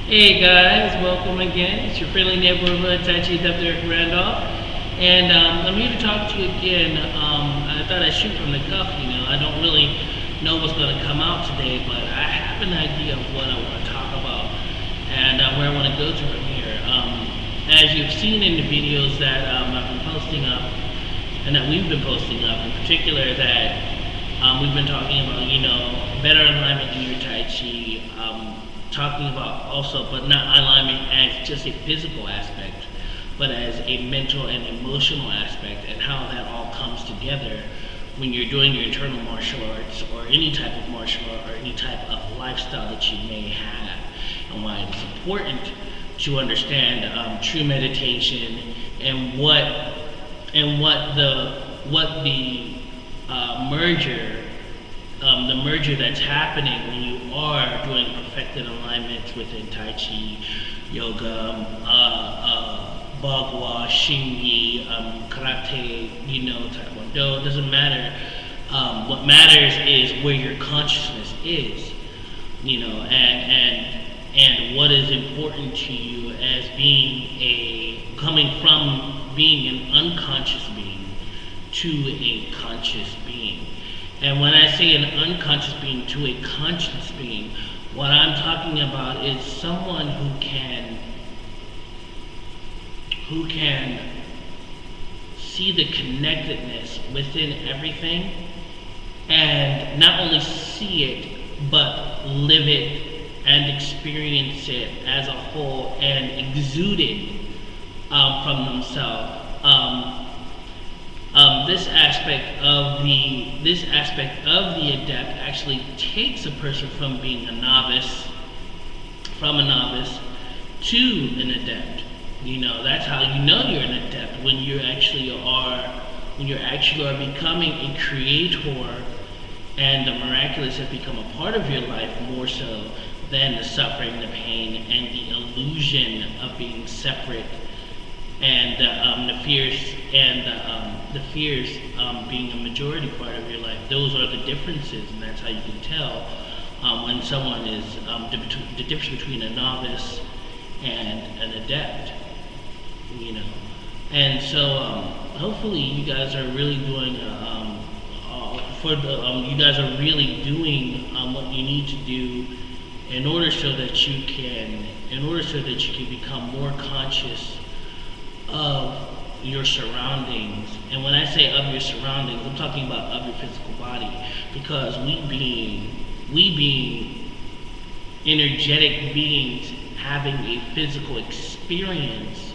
Hey guys, welcome again. It's your friendly neighborhood Tai Chi Adept Eric Randolph, and I'm here to talk to you again. I thought I'd shoot from the cuff. I don't really know what's going to come out today, but I have an idea of what I want to talk about and where I want to go to from here. As you've seen in the videos that I've been posting up, and that we've been posting up, in particular, that we've been talking about, better alignment in your Tai Chi. Talking about also, but not alignment as just a physical aspect, but as a mental and emotional aspect, and how that all comes together when you're doing your internal martial arts or any type of martial art or any type of lifestyle that you may have, and why it's important to understand true meditation and what the merger that's happening when you are doing perfected alignments within Tai Chi, Yoga, Bagua, Shingi, Karate, Taekwondo. It doesn't matter. What matters is where your consciousness is, and what is important to you as coming from being an unconscious being to a conscious being. And when I say an unconscious being to a conscious being, what I'm talking about is someone who can see the connectedness within everything, and not only see it, but live it and experience it as a whole and exude it from themselves. This aspect of the adept actually takes a person from being a novice, to an adept. That's how you know you're an adept, when you actually are becoming a creator, and the miraculous has become a part of your life more so than the suffering, the pain, and the illusion of being separate, and the fears being a majority part of your life. Those are the differences, and that's how you can tell when someone is the difference between a novice and an adept. And so hopefully you guys are really doing you guys are really doing what you need to do in order so that you can become more conscious of your surroundings. And when I say of your surroundings, I'm talking about of your physical body, because we being energetic beings having a physical experience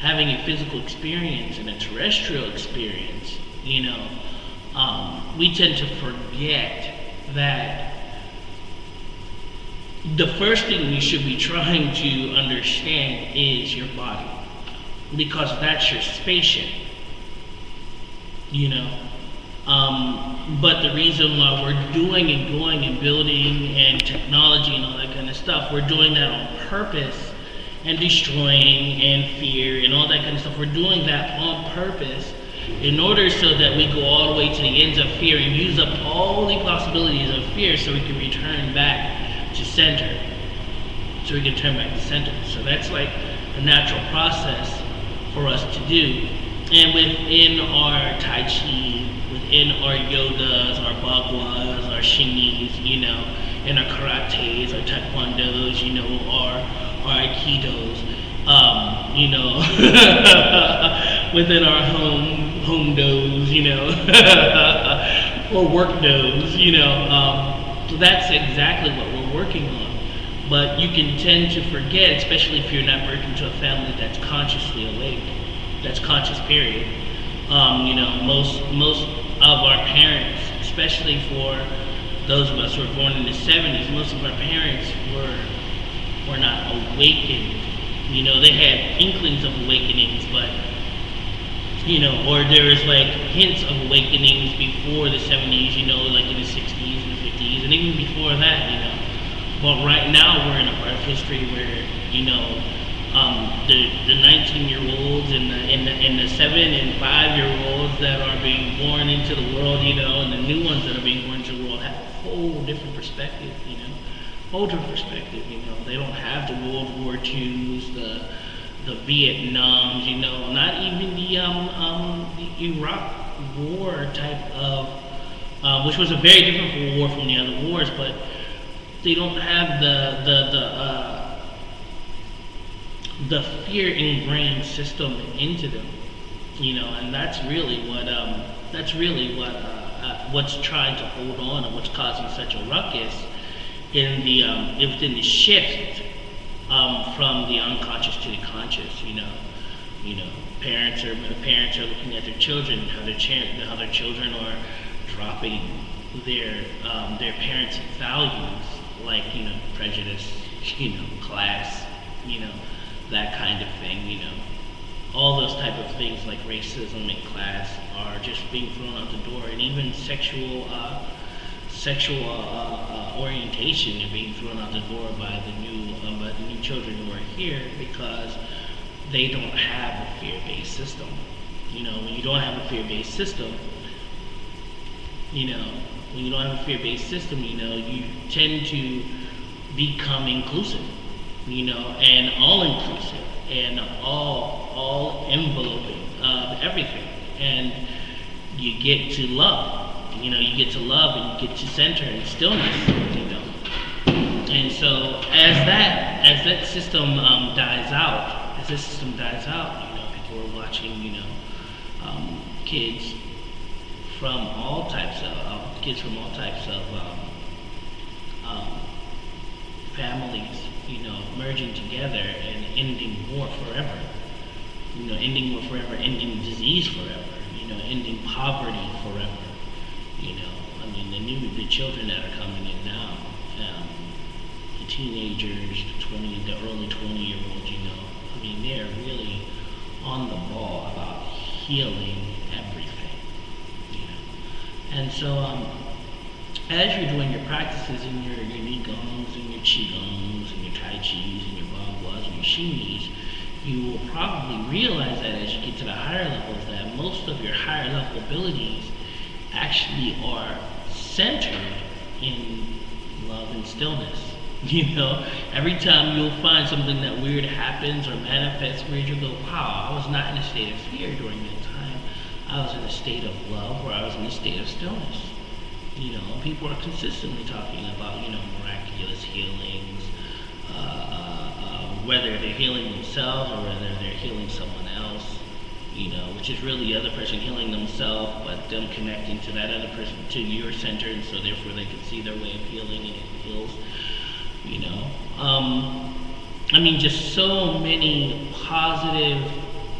and a terrestrial experience, we tend to forget that the first thing you should be trying to understand is your body, because that's your spaceship, but the reason why we're doing and going and building and technology and all that kind of stuff, we're doing that on purpose, and destroying and fear and all that kind of stuff. We're doing that on purpose in order so that we go all the way to the ends of fear and use up all the possibilities of fear so we can return back to center. So that's like a natural process for us to do. And within our Tai Chi, within our yogas, our baguas, our shingis, and our karates, our taekwondos, our aikidos, within our home dos, or work dos, so that's exactly what we're working on. But you can tend to forget, especially if you're not working to a family that's consciously awake, that's conscious, period. Most of our parents, especially for those of us who were born in the 70s, most of our parents were not awakened. They had inklings of awakenings, but or there was like hints of awakenings before the 70s, like in the 60s and the 50s, and even before that, But right now we're in a part of history where, the 19-year-olds and the 7 and 5-year-olds that are being born into the world, and the new ones that are being born into the world have a whole different perspective, older perspective. They don't have the World War IIs, the Vietnams, not even the Iraq War type of, which was a very different war from the other wars, but they don't have the fear ingrained system into them, and what's trying to hold on and what's causing such a ruckus in within the shift from the unconscious to the conscious. Parents are looking at their children, how their children are dropping their parents' values, like prejudice, class, that kind of thing. All those type of things like racism and class are just being thrown out the door, and even sexual orientation are being thrown out the door by the new children who are here, because they don't have a fear-based system. When you don't have a fear-based system, you tend to become inclusive, and all-inclusive, and all enveloping of everything, and you get to love. You get to love, and you get to center and stillness. And so as that system dies out, people are watching, kids from all types of families, merging together and ending war forever. Ending disease forever. Ending poverty forever. The children that are coming in now, the teenagers, the early 20-year-olds, they're really on the ball about healing everything. And so, as you're doing your practices in your Nigongs and your Qigongs and your Tai Chis and your Bagwas and your Shinis, you will probably realize that as you get to the higher levels, that most of your higher level abilities actually are centered in love and stillness. Every time you'll find something that weird happens or manifests weird, you'll go, wow, I was not in a state of fear during that time. I was in a state of love, or I was in a state of stillness. People are consistently talking about, miraculous healings, whether they're healing themselves or whether they're healing someone else, which is really the other person healing themselves, but them connecting to that other person, to your center, and so therefore they can see their way of healing, and it heals. Just so many positive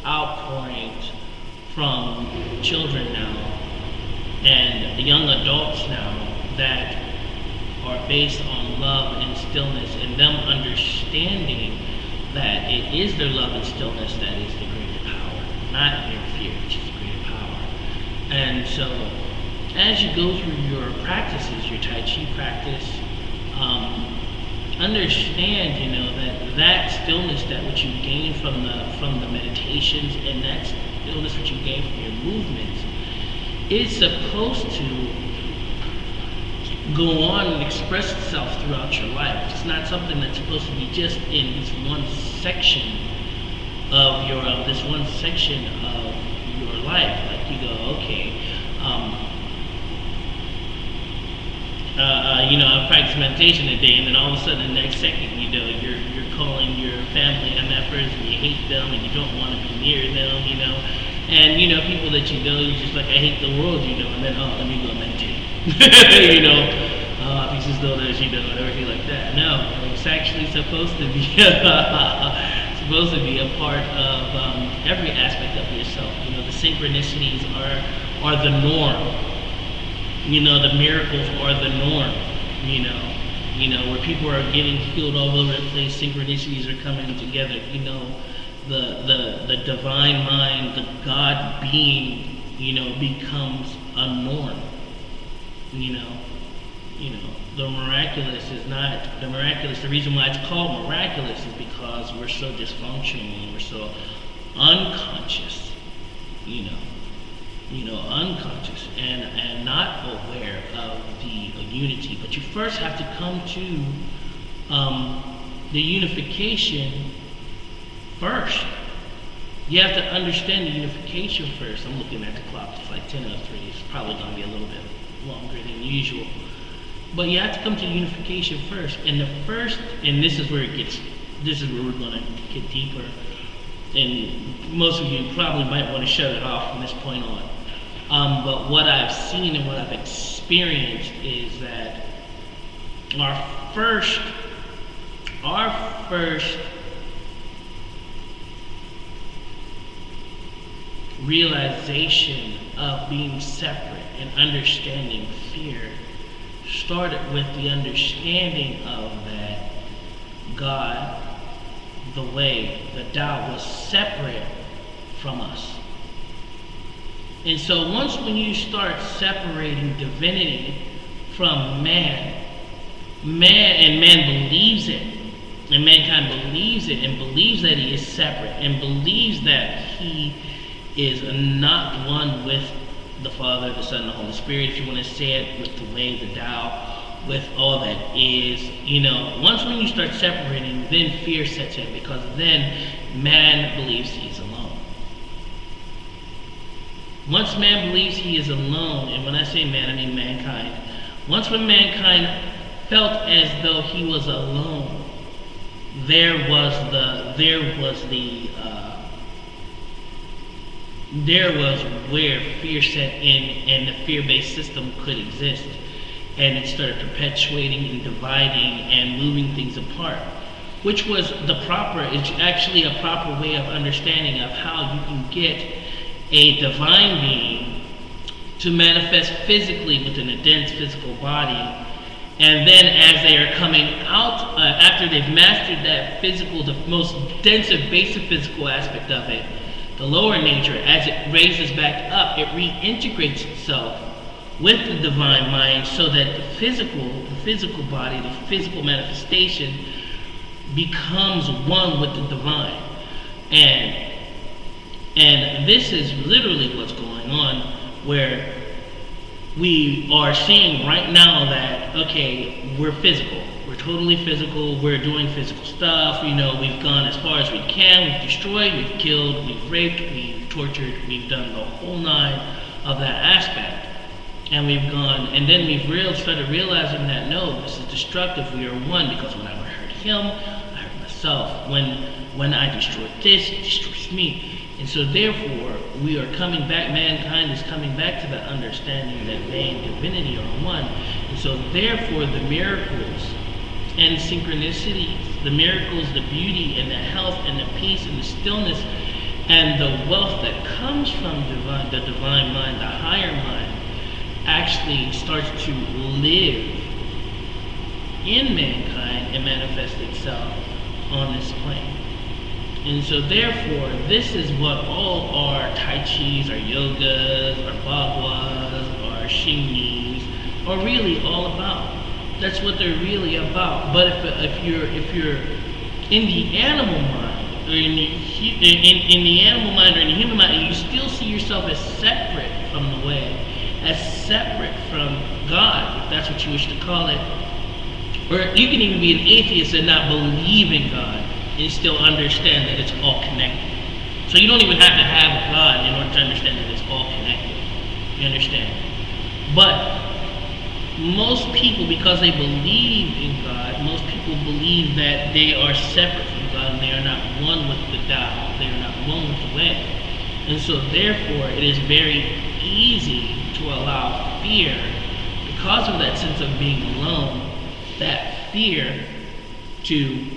outpourings from children now and young adults now that are based on love and stillness, and them understanding that it is their love and stillness that is the greater power, not their fear, which is the greater power. And so, as you go through your practices, your Tai Chi practice, understand, that stillness that which you gain from the meditations, and that stillness which you gain from your movements, is supposed to go on and express itself throughout your life. It's not something that's supposed to be just in this one section of your life. Like you go, okay, I practice meditation a day, and then all of a sudden, the next second, you're calling your family MFers, and you hate them, and you don't want to be near them, and people that you're just like, I hate the world, and then let me go meditate, because as though there's, and everything like that. No, it's actually supposed to be a part of every aspect of yourself. The synchronicities are the norm. The miracles are the norm, where people are getting healed all over the place, synchronicities are coming together, the divine mind, the God being, becomes a norm, the miraculous is not, the reason why it's called miraculous is because we're so dysfunctional and we're so unconscious, unconscious and not aware of the unity. But you first have to come to the unification first. You have to understand the unification first. I'm looking at the clock. It's like 10:03. It's probably going to be a little bit longer than usual. But you have to come to unification first. And and this is where we're going to get deeper. And most of you probably might want to shut it off from this point on. But what I've seen and what I've experienced is that our first realization of being separate and understanding fear started with the understanding of that God, the way, the Tao, was separate from us. And so when you start separating divinity from man believes it, and mankind believes it, and believes that he is separate, and believes that he is not one with the Father, the Son, and the Holy Spirit, if you want to say it with the way, the Tao, with all that is, when you start separating, then fear sets in, because then man believes he is alone. Once man believes he is alone, and when I say man, I mean mankind. When mankind felt as though he was alone, there was where fear set in, and the fear-based system could exist, and it started perpetuating and dividing and moving things apart, which was it's actually a proper way of understanding of how you can get a divine being to manifest physically within a dense physical body. And then as they are coming out, after they've mastered that physical, the most dense and basic physical aspect of it, the lower nature, as it raises back up, it reintegrates itself with the divine mind, so that the physical body, the physical manifestation becomes one with the divine. And this is literally what's going on, where we are seeing right now that, okay, we're physical. We're totally physical. We're doing physical stuff. We've gone as far as we can. We've destroyed, we've killed, we've raped, we've tortured, we've done the whole nine of that aspect. And we've gone, and then we've started realizing that, no, this is destructive. We are one, because when I hurt him, I hurt myself. When I destroy this, it destroys me. And so therefore, we are coming back, mankind is coming back to that understanding that they and divinity are one. And so therefore, the miracles and synchronicities, the miracles, the beauty and the health and the peace and the stillness and the wealth that comes from the divine mind, the higher mind, actually starts to live in mankind and manifest itself on this plane. And so therefore, this is what all our Tai Chis, our yogas, our Bhagwas, our Shingnis are really all about. That's what they're really about. But if you're in the animal mind, or in the animal mind or in the human mind, and you still see yourself as separate from the way, as separate from God, if that's what you wish to call it, or you can even be an atheist and not believe in God, and still understand that it's all connected. So you don't even have to have a God in order to understand that it's all connected. You understand? But most people, because they believe in God, most people believe that they are separate from God and they are not one with the Tao. They are not one with the way. And so therefore, it is very easy to allow fear, because of that sense of being alone, that fear to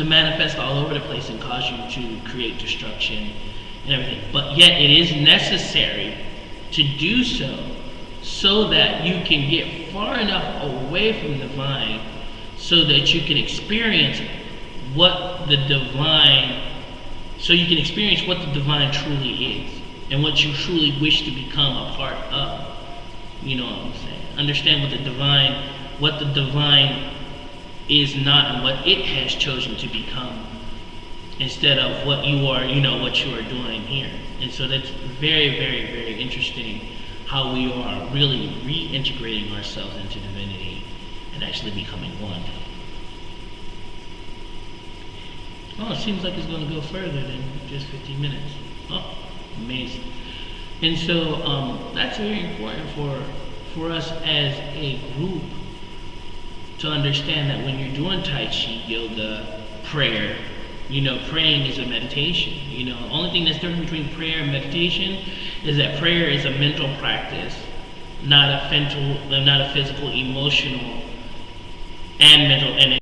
manifest all over the place and cause you to create destruction and everything. But yet it is necessary to do so that you can get far enough away from the divine so that you can experience what the divine truly is and what you truly wish to become a part of. You know what I'm saying? Understand what the divine is not and what it has chosen to become, instead of what you are doing here. And so that's very, very, very interesting how we are really reintegrating ourselves into divinity and actually becoming one. Oh, it seems like it's going to go further than just 15 minutes. Oh, amazing. And so that's very important for us as a group to understand that when you're doing Tai Chi, yoga, prayer, praying is a meditation. The only thing that's different between prayer and meditation is that prayer is a mental practice, not a physical, emotional, and mental, and